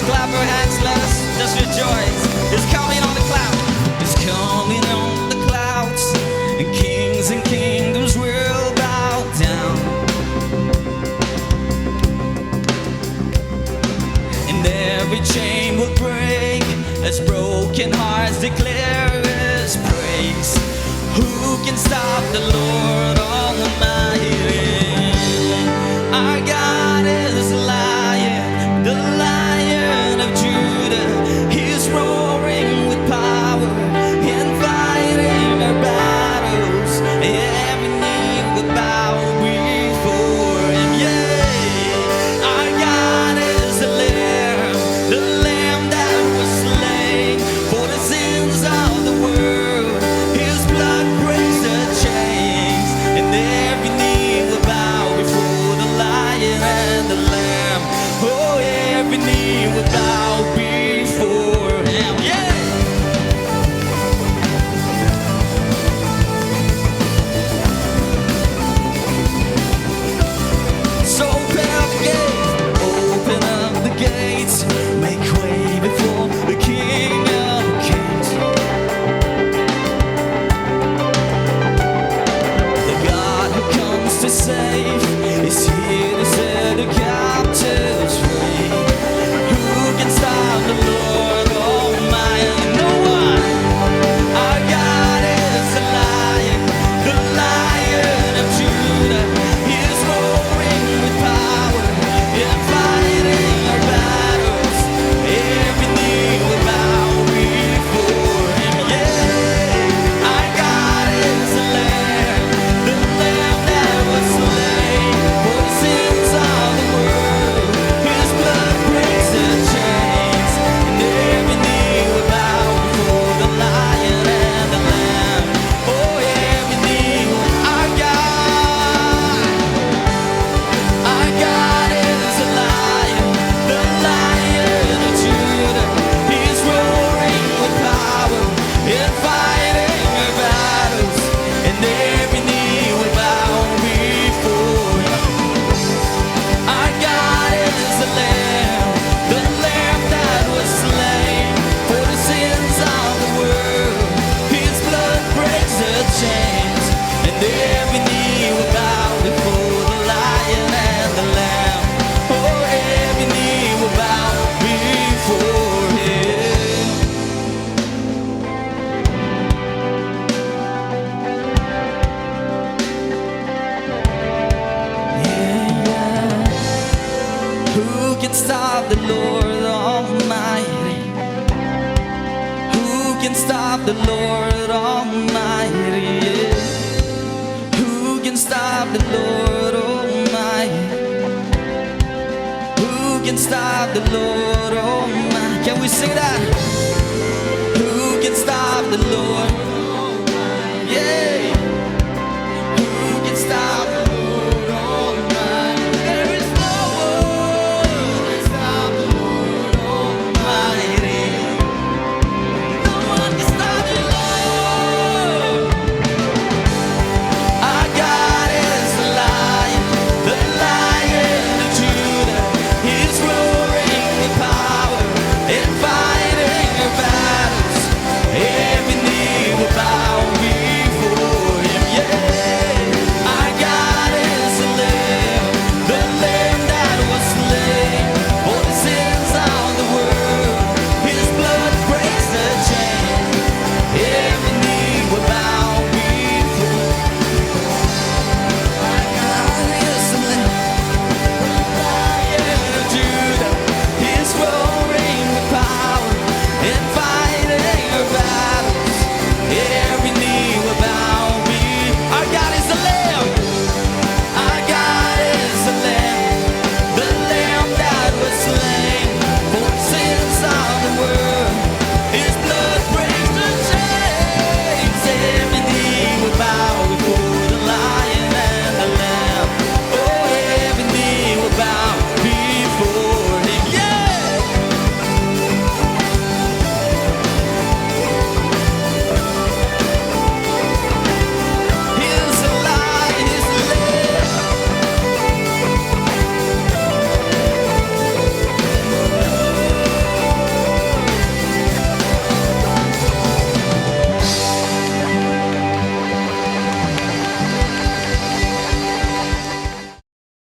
clap your hands, let us just rejoice. He's coming on the cloud. He's coming on the clouds, and kings and kingdoms will bow down, and every chain will break as broken hearts declare His praise. Who can stop the Lord Almighty? Our God is a lion, the Lion of Judah. He's roaring with power and fighting our battles. Every knee will bow before Him. Yeah, our God is the Lamb that was slain for the sins of the world. His blood breaks the chains, and every knee will bow before the Lion and the Lamb. Oh, every knee will bow before Him. Yeah. So open up the gates, make way before the King of Kings. The God who comes to save is here to set the captives free. Who can stop the Lord Almighty? No one. Our God is the Lion of Judah. He is roaring with power and fighting our battles. Every knee will bow before Him. Yeah, our God is the Lamb that was slain for the sins of the world. His blood breaks the chains, and every knee will bow before the Lion and the Lamb. Oh, every knee will. Our God is a lion, the Lion of Judah. He's roaring with power and fighting our battles, and every knee will bow before Him. Our God is the Lamb that was slain for the sins of the world. His blood breaks the chains, and every knee will bow before the Lion and the Lamb. Oh, every knee will bow before Him. Yeah. Who can stop the Lord Almighty? Who can stop the Lord Almighty? Yeah. Who can stop the Lord Almighty? Who can stop the Lord Almighty? Can we sing that? Who can stop the Lord?